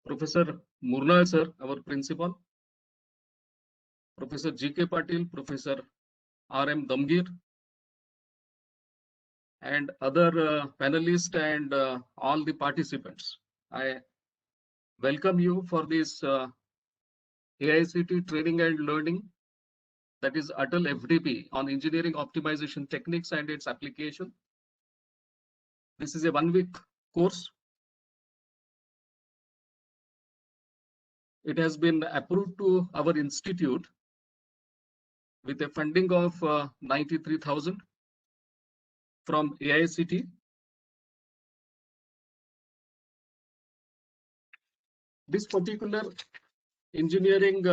Professor Murnal sir, our principal, Professor G.K. Patil, Professor R.M. Damgir, and other panelists and all the participants. I welcome you for this AICT training and learning, that is Atal FDP on engineering optimization techniques and its application. This is a 1-week course. It has been approved to our institute with a funding of 93,000 from AICT. This particular engineering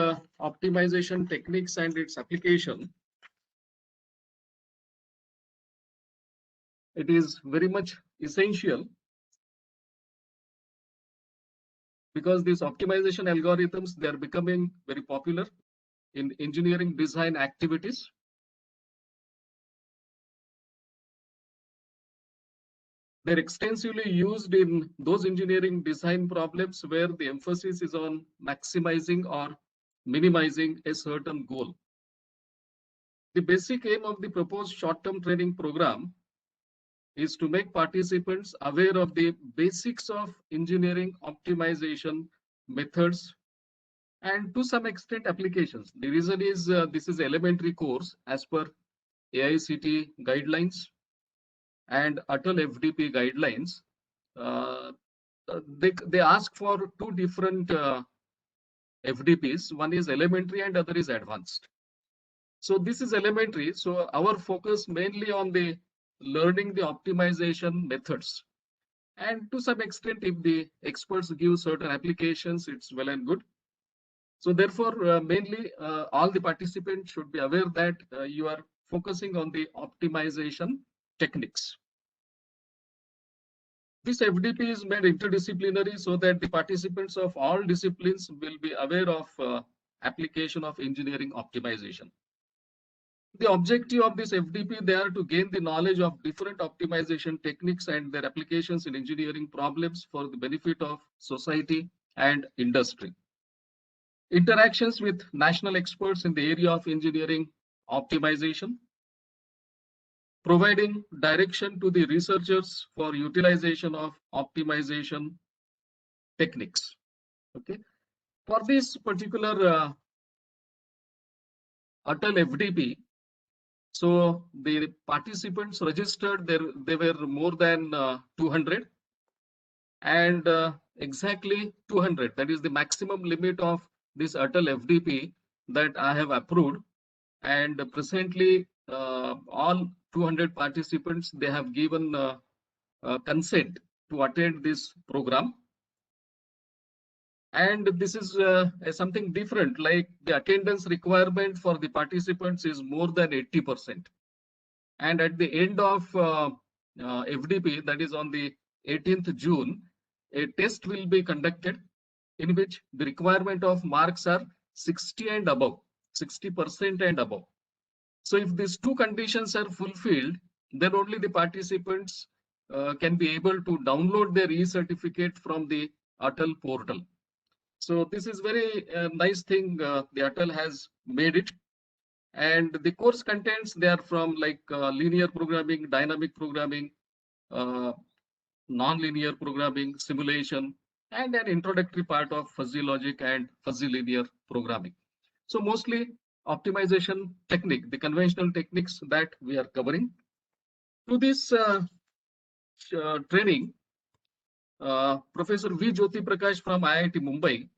optimization techniques and its application, it is very much essential because these optimization algorithms, they are becoming very popular in engineering design activities. They're extensively used in those engineering design problems where the emphasis is on maximizing or minimizing a certain goal. The basic aim of the proposed short-term training program is to make participants aware of the basics of engineering optimization methods and to some extent applications. The reason is this is elementary course as per AICT guidelines and Atal FDP guidelines. They ask for two different FDPs. One is elementary and other is advanced. So this is elementary. So our focus mainly on the learning the optimization methods. And to some extent, if the experts give certain applications, it's well and good. So therefore, mainly all the participants should be aware that you are focusing on the optimization techniques. This FDP is made interdisciplinary so that the participants of all disciplines will be aware of application of engineering optimization. The objective of this FDP, they are to gain the knowledge of different optimization techniques and their applications in engineering problems for the benefit of society and industry. Interactions with national experts in the area of engineering optimization, providing direction to the researchers for utilization of optimization techniques. Okay, for this particular Atal FDP, so the participants registered there, they were more than 200, and exactly 200, that is the maximum limit of this Atal FDP that I have approved. And presently all 200 participants, they have given consent to attend this program. And this is something different, like the attendance requirement for the participants is more than 80%. And at the end of FDP, that is on the 18th June, a test will be conducted in which the requirement of marks are 60 and above, 60% and above. So if these two conditions are fulfilled, then only the participants can be able to download their e-certificate from the Atal portal. So this is very nice thing the Atal has made it. And the course contents, they are from like linear programming, dynamic programming, non-linear programming, simulation, and an introductory part of fuzzy logic and fuzzy linear programming. So mostly optimization technique, the conventional techniques that we are covering. To this training, Professor V. Jyoti Prakash from IIT Mumbai,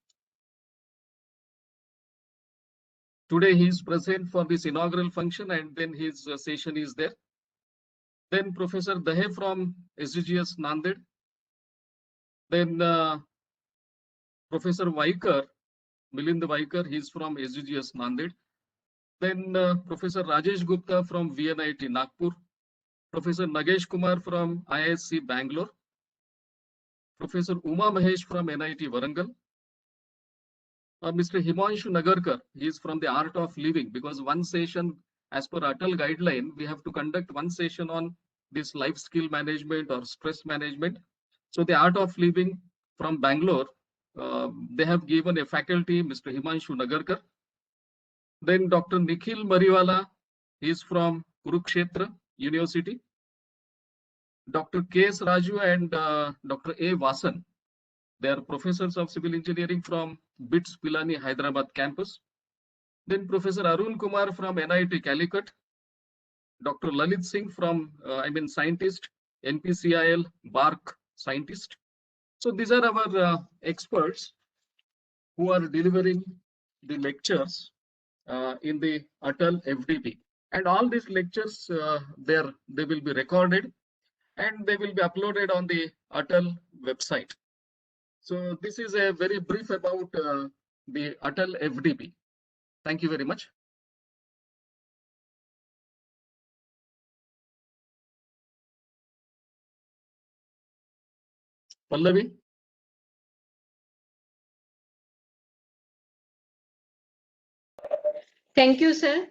today he is present for this inaugural function, and then his session is there. Then Professor Dahe from SGGS Nanded. Then Professor Vaikar, Milind Vaikar, he is from SGGS Nanded. Then Professor Rajesh Gupta from VNIT Nagpur. Professor Nagesh Kumar from IISc Bangalore. Professor Uma Mahesh from NIT Warangal. Mr. Himanshu Nagarkar, he is from the Art of Living, because one session as per Atal guideline, we have to conduct one session on this life skill management or stress management. So the Art of Living from Bangalore, They have given a faculty, Mr. Himanshu Nagarkar. Then Dr. Nikhil Mariwala, he is from Kurukshetra University. Dr. K.S. Raju and Dr. A. Vasan, they are professors of civil engineering from BITS Pilani Hyderabad campus. Then Professor Arun Kumar from NIT Calicut. Dr. Lalit Singh from, scientist, NPCIL, BARC scientist. So these are our experts who are delivering the lectures in the Atal FDP. And all these lectures, they will be recorded and they will be uploaded on the Atal website. So this is a very brief about the Atal FDP. Thank you very much. Pallavi. Thank you, sir.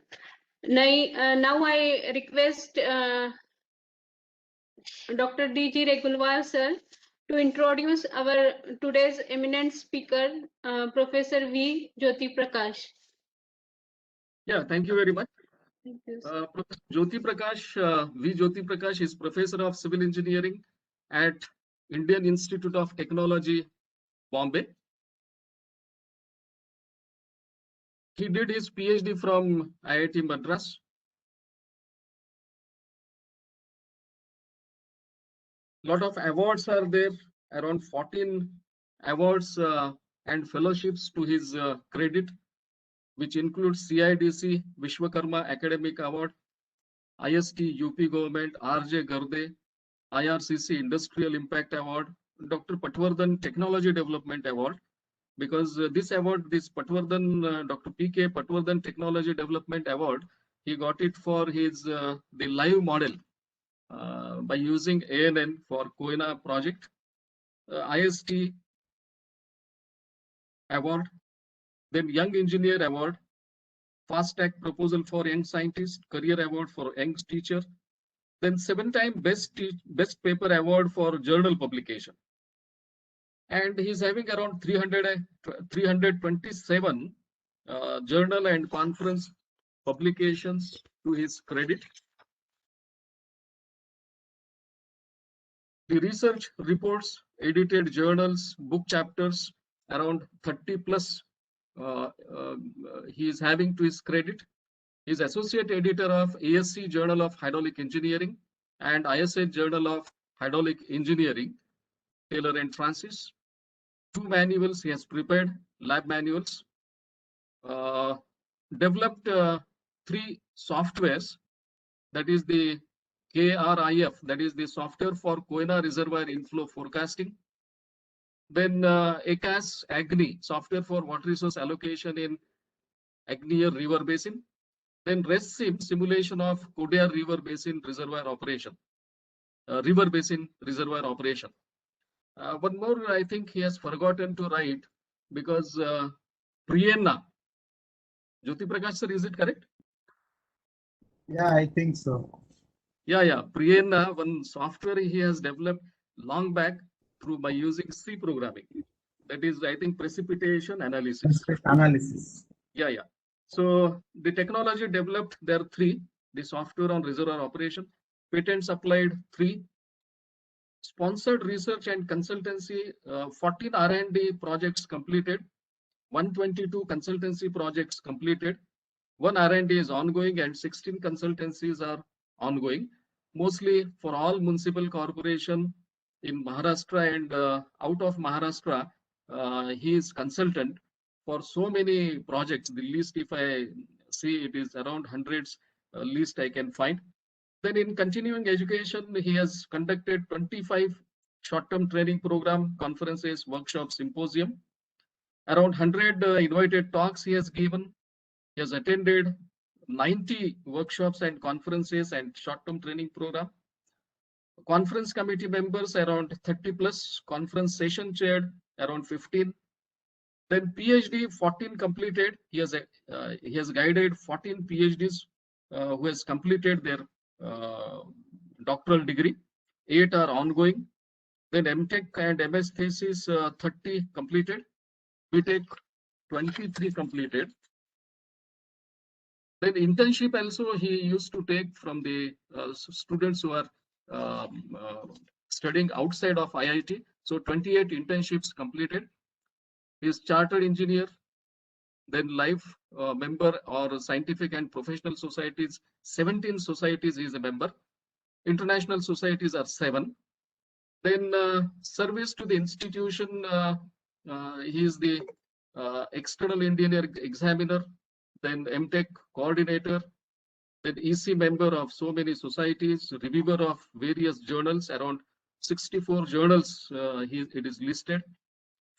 Now I request Dr. D.G. Regulwar, sir, to introduce our today's eminent speaker, Professor V. Jyoti Prakash. Yeah, thank you very much. Thank you, Professor Jyoti Prakash, V. Jyoti Prakash is Professor of Civil Engineering at Indian Institute of Technology, Bombay. He did his PhD from IIT Madras. Lot of awards are there, around 14 awards and fellowships to his credit, which includes CIDC Vishwakarma Academic Award, IST UP Government, RJ Garde, IRCC Industrial Impact Award, Dr. Patwardhan Technology Development Award, because this award, this Patwardhan, Dr. P.K. Patwardhan Technology Development Award, he got it for his the live model by using ANN for Koina project, IST award, then Young Engineer Award, Fast Track Proposal for Young Scientist, Career Award for Young Teacher, then 7-time Best Paper Award for Journal Publication. And he's having around 327 journal and conference publications to his credit. The research reports, edited journals, book chapters, around 30 plus he is having to his credit. He is associate editor of ASC Journal of Hydraulic Engineering and ISA Journal of Hydraulic Engineering, Taylor and Francis. 2 manuals he has prepared, lab manuals. Developed 3 softwares, that is the KRIF, that is the software for Koina Reservoir Inflow Forecasting. Then ACAS Agni, software for water resource allocation in Agni River Basin. Then RESSIM, simulation of Kodiyar River Basin reservoir operation. River Basin reservoir operation. One more, I think he has forgotten to write, because Priyenna. Jyoti Prakash sir, is it correct? Yeah, I think so. Yeah. Priyenna, one software he has developed long back by using C programming. That is, I think, precipitation analysis. Yeah. So the technology developed, there are 3. The software on reservoir operation, patents applied 3, sponsored research and consultancy, 14 R&D projects completed, 122 consultancy projects completed, 1 R&D is ongoing, and 16 consultancies are ongoing, mostly for all municipal corporation in Maharashtra and out of Maharashtra. He is consultant for so many projects. The list, if I see, it is around hundreds, list I can find. Then in continuing education, he has conducted 25 short-term training program, conferences, workshops, symposium. Around 100 invited talks he has given. He has attended 90 workshops and conferences and short-term training program. Conference committee members around 30 plus, conference session chaired around 15. Then PhD 14 completed. He has guided 14 PhDs who has completed their doctoral degree. 8 are ongoing. Then MTech and MS thesis 30 completed. BTech 23 completed. Then internship also he used to take from the students who are studying outside of IIT. So 28 internships completed. He is chartered engineer, then life member or scientific and professional societies, 17 societies he is a member. International societies are 7. Then service to the institution, he is the external engineer examiner, then MTech coordinator, then EC member of so many societies, reviewer of various journals, around 64 journals it is listed,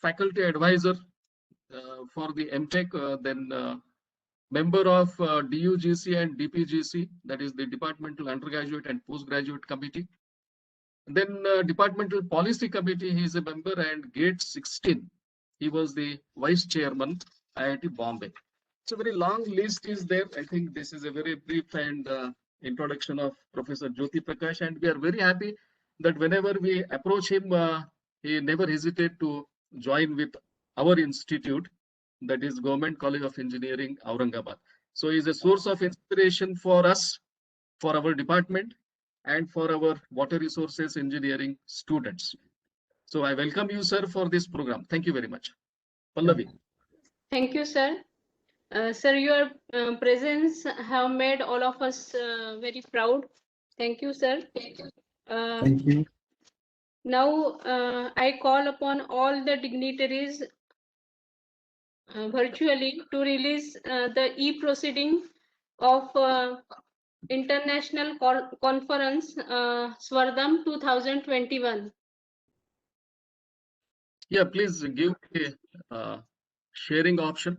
faculty advisor for the MTech, then member of DUGC and DPGC, that is the Departmental Undergraduate and Postgraduate Committee. Then Departmental Policy Committee, he is a member, and GATE 16, he was the vice chairman, IIT Bombay. So very long list is there. I think this is a very brief and introduction of Professor Jyoti Prakash, and we are very happy that whenever we approach him, he never hesitate to join with our institute, that is Government College of Engineering, Aurangabad. So he is a source of inspiration for us, for our department, and for our water resources engineering students. So I welcome you, sir, for this program. Thank you very much. Pallavi. Thank you, sir. Sir, your presence have made all of us very proud. Thank you, sir. Thank you. Now, I call upon all the dignitaries virtually to release the e-proceeding of International Conference Swardham 2021. Yeah, please give the sharing option.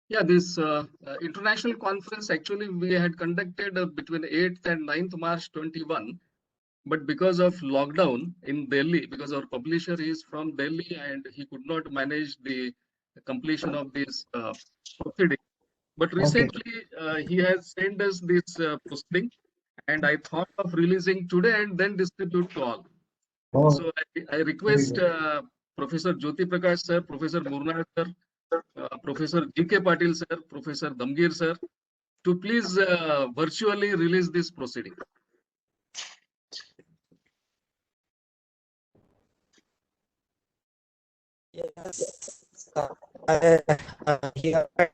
Yeah, this international conference actually we had conducted between 8th and 9th March 21, but because of lockdown in Delhi, because our publisher is from Delhi and he could not manage the completion of this proceeding. But recently he has sent us this proceeding, and I thought of releasing today and then distribute to all. Oh, So I request Professor Jyoti Prakash sir, Professor Murna sir, Professor G.K. Patil sir, Professor Damgir sir, to please virtually release this proceeding. Yes. Here, what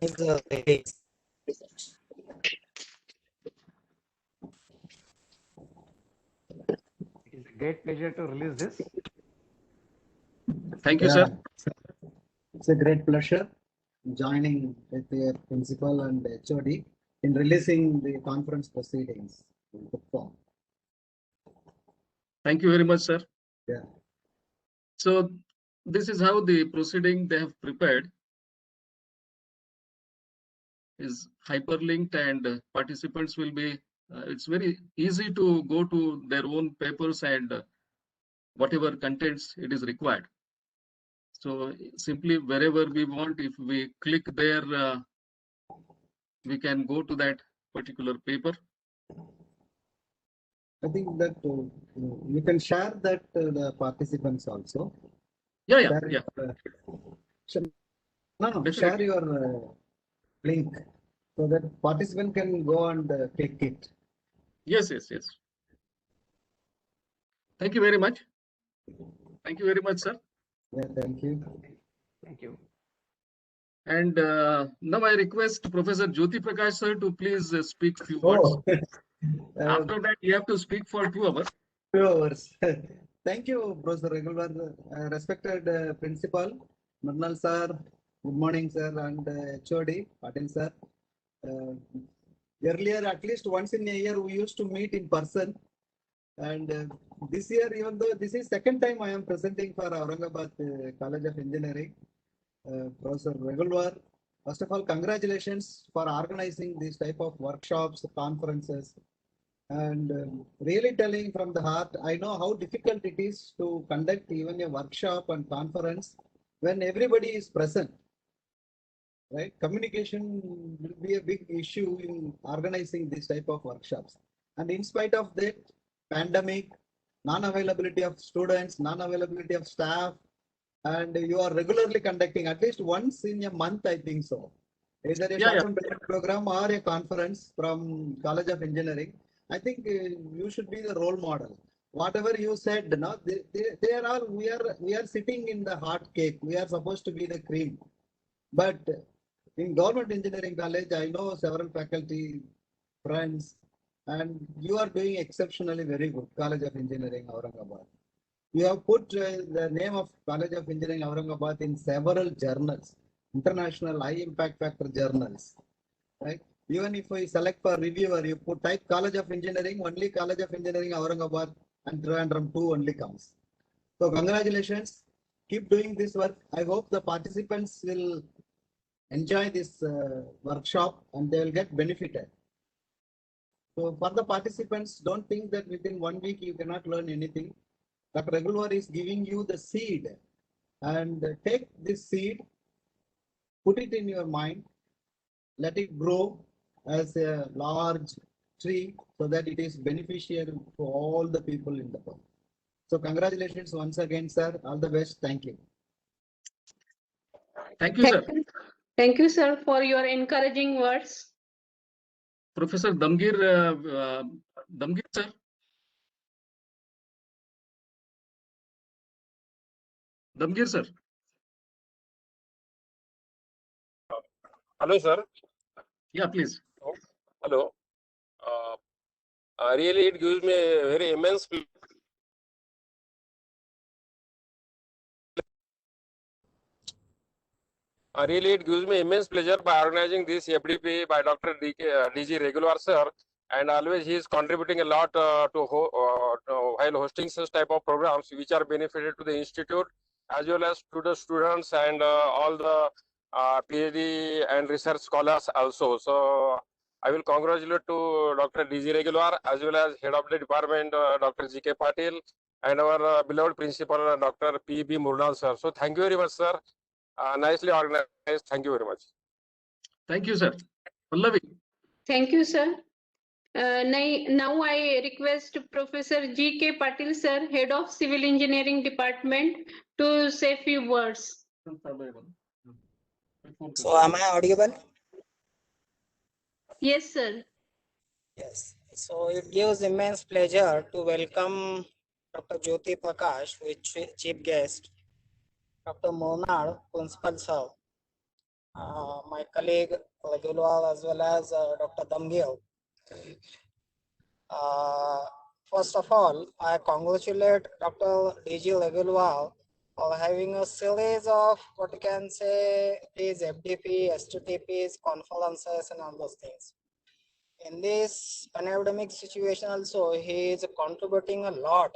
is the release? It is a great pleasure to release this. Thank you, sir. It's a great pleasure joining with your principal and HOD in releasing the conference proceedings in book form. Thank you very much, sir. Yeah. So this is how the proceeding they have prepared is hyperlinked, and participants will be, it's very easy to go to their own papers and whatever contents it is required. So simply wherever we want, if we click there, we can go to that particular paper. I think that you can share that the participants also. Yeah. Share your link so that participant can go and click it. Yes. Thank you very much. Thank you very much, sir. Yeah, thank you. Thank you. And now I request Professor Jyoti Prakash sir to please speak few words. After that, you have to speak for 2 hours. 2 hours. Thank you, Professor Regular. Respected Principal, Murnal sir, good morning, sir, and HOD, Patil sir. Earlier, at least once in a year, we used to meet in person. And this year, even though this is second time I am presenting for Aurangabad College of Engineering, Professor Regular First of all, congratulations for organizing these type of workshops, conferences, and really telling from the heart. I know how difficult it is to conduct even a workshop and conference when everybody is present. Right? Communication will be a big issue in organizing this type of workshops. And in spite of that, pandemic, non-availability of students, non-availability of staff, and you are regularly conducting at least once in a month, I think so. Either a Yeah, short-term program or a conference from College of Engineering. I think you should be the role model. Whatever you said, no, they are all, we are sitting in the hot cake. We are supposed to be the cream. But in government engineering college, I know several faculty, friends, and you are doing exceptionally very good. College of Engineering, Aurangabad. You have put the name of College of Engineering, Aurangabad in several journals, international high impact factor journals, right? Even if we select for reviewer, you put type College of Engineering, only College of Engineering, Aurangabad, and Trivandrum 2 only comes. So congratulations. Keep doing this work. I hope the participants will enjoy this workshop and they will get benefited. So for the participants, don't think that within 1 week you cannot learn anything. Dr. Regular is giving you the seed, and take this seed, put it in your mind, let it grow as a large tree so that it is beneficial to all the people in the world. So congratulations once again, sir. All the best. Thank you. Thank you, sir. Thank you, sir, for your encouraging words. Professor Damgir, sir. Damgir, sir. Hello, sir. Yeah, please. Hello. Really, it gives me a very immense pleasure by organizing this FDP by Dr. DG Regular, sir. And always he is contributing a lot while hosting such type of programs which are benefited to the institute as well as to the students and all the PhD and research scholars also. So I will congratulate to Dr. DG Regular as well as head of the department, Dr. GK Patil, and our beloved principal, Dr. PB Murnal, sir. So thank you very much, sir. Nicely organized. Thank you very much. Thank you, sir. Pallavi. Thank you, sir. Now I request Professor G.K. Patil, sir, Head of Civil Engineering Department, to say few words. So am I audible? Yes, sir. Yes. So it gives immense pleasure to welcome Dr. Jyoti Prakash with chief guest, Dr. Monal, principal sir, my colleague Ragulwal as well as Dr. Damgir. First of all, I congratulate Dr. DG Ragulwal for having a series of what you can say is FDP, STTPs, conferences and all those things. In this pandemic situation also, he is contributing a lot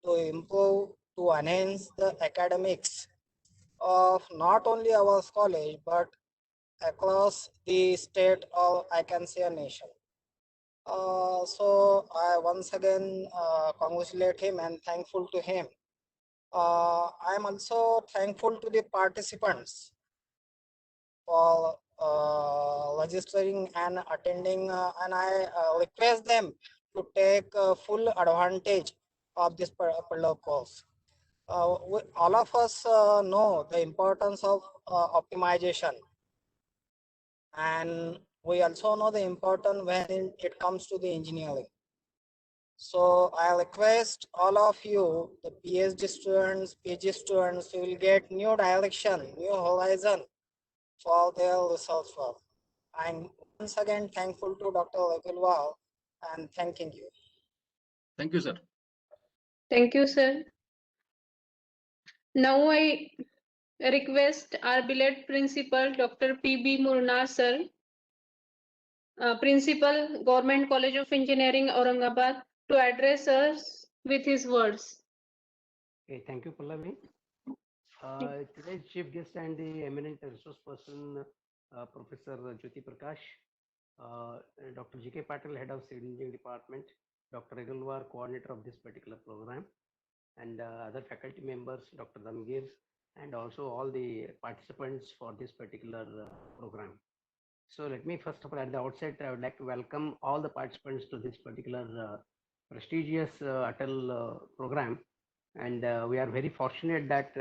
to improve, to enhance the academics of not only our college, but across the state or I can say a nation. So I once again congratulate him and thankful to him. I am also thankful to the participants for registering and attending, and I request them to take full advantage of this particular course. All of us know the importance of optimization, and we also know the importance when it comes to the engineering. So I request all of you, the PhD students, PG students, you will get new direction, new horizon for their research work. I'm once again thankful to Dr. Ragulwal and thanking you. Thank you, sir. Thank you, sir. Now I request our beloved principal, Dr. PB Murnal, sir, Principal, Government College of Engineering, Aurangabad, to address us with his words. Okay, thank you, Pallavi. Today's chief guest and the eminent resource person, Professor Jyoti Prakash, Dr. G.K. Patil, Head of Civil Engineering Department, Dr. Regalwar, Coordinator of this particular program, and other faculty members, Dr. Damgir, and also all the participants for this particular program. So let me first of all, at the outset, I would like to welcome all the participants to this particular prestigious Atal program. And we are very fortunate that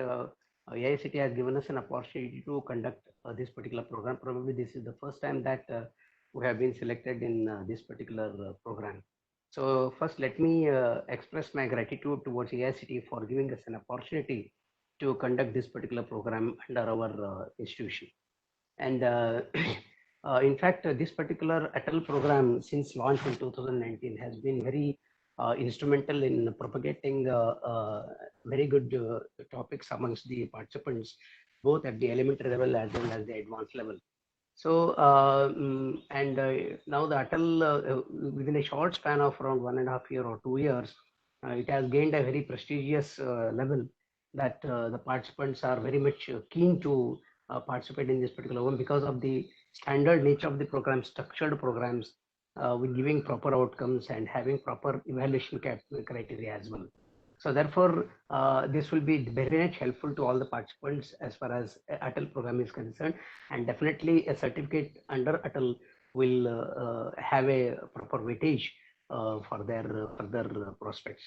AICT has given us an opportunity to conduct this particular program. Probably this is the first time that we have been selected in this particular program. So first, let me express my gratitude towards AICT for giving us an opportunity to conduct this particular program under our institution. And in fact, this particular Atal program, since launch in 2019, has been very instrumental in propagating very good topics amongst the participants, both at the elementary level as well as the advanced level. So, now the Atal, within a short span of around 1.5 years or 2 years, it has gained a very prestigious level that the participants are very much keen to participate in this particular one because of the standard nature of the program, structured programs, with giving proper outcomes and having proper evaluation criteria as well. So therefore, this will be very much helpful to all the participants as far as Atal program is concerned, and definitely a certificate under Atal will have a proper weightage for their further prospects.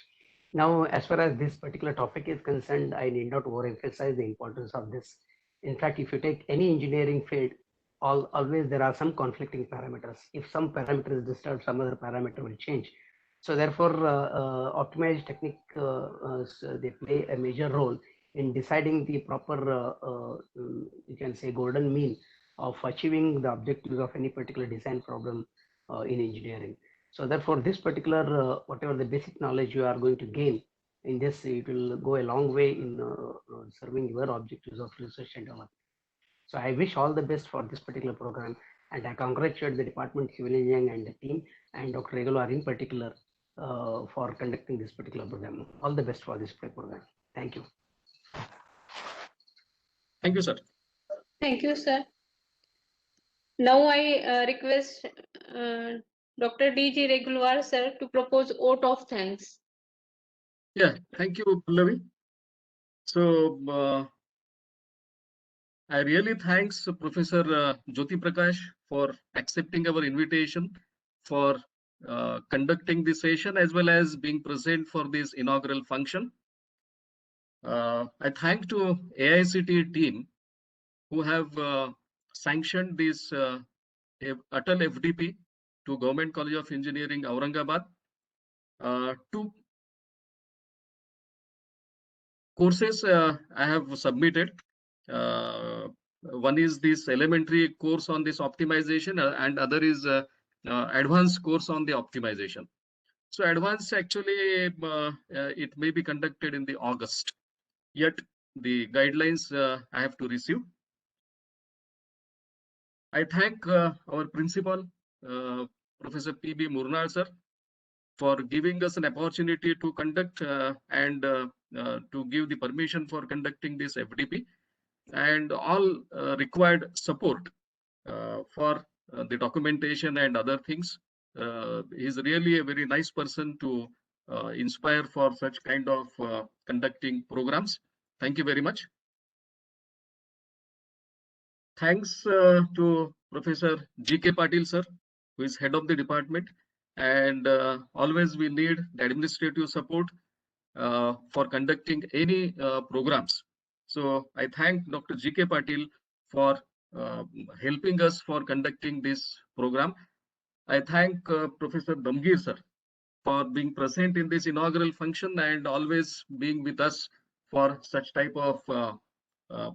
Now, as far as this particular topic is concerned, I need not overemphasize the importance of this. In fact, if you take any engineering field, always there are some conflicting parameters. If some parameter is disturbed, some other parameter will change. So therefore, optimized technique, they play a major role in deciding the proper, you can say, golden mean of achieving the objectives of any particular design problem in engineering. So therefore, this particular, whatever the basic knowledge you are going to gain in this, it will go a long way in serving your objectives of research and development. So I wish all the best for this particular program, and I congratulate the Department of Civil Engineering and the team, and Dr. Regalwar in particular, for conducting this particular program. All the best for this program. Thank you. Thank you, sir. Thank you, sir. Now I request Dr. D.G. Regalwar, sir, to propose vote of thanks. Yeah, thank you, Pallavi. So I really thanks Professor Jyoti Prakash for accepting our invitation for conducting this session as well as being present for this inaugural function. I thank to AICT team who have sanctioned this Atal FDP to Government College of Engineering, Aurangabad. Two courses I have submitted. One is this elementary course on this optimization, and other is advanced course on the optimization. So advanced actually it may be conducted in the August. Yet the guidelines I have to receive. I thank our principal, Professor P.B. Murnar sir, for giving us an opportunity to conduct and to give the permission for conducting this FDP, and all required support for the documentation and other things. He is really a very nice person to inspire for such kind of conducting programs. Thank you very much. Thanks to Professor G.K. Patil sir, who is head of the department, and always we need the administrative support for conducting any programs. So I thank Dr. G.K. Patil for helping us for conducting this program. I thank Professor Damgir sir for being present in this inaugural function and always being with us for such type of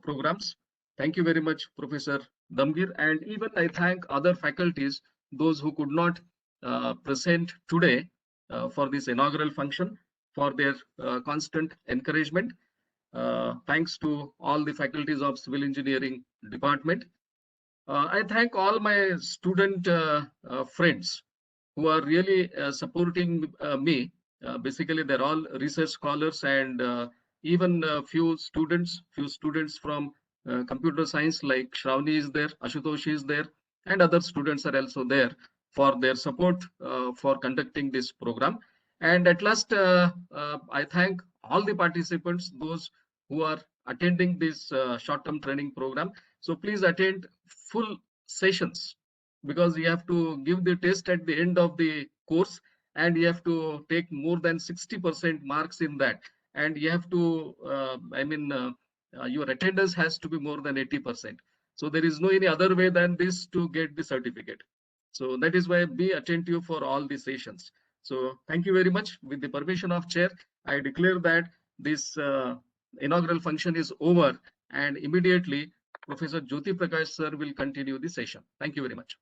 programs. Thank you very much, Professor Damgir. And even I thank other faculties, those who could not present today for this inaugural function, for their constant encouragement. Thanks to all the faculties of Civil Engineering Department. I thank all my student friends who are really supporting me. Basically, they're all research scholars, and even few students from computer science like Shravani is there, Ashutosh is there, and other students are also there for their support for conducting this program. And at last, I thank all the participants, those who are attending this short-term training program. So please attend full sessions, because you have to give the test at the end of the course, and you have to take more than 60% marks in that. And you have to, your attendance has to be more than 80%. So there is no any other way than this to get the certificate. So that is why be attentive for all the sessions. So thank you very much. With the permission of chair, I declare that this inaugural function is over, and immediately Professor Jyoti Prakash sir will continue the session. Thank you very much.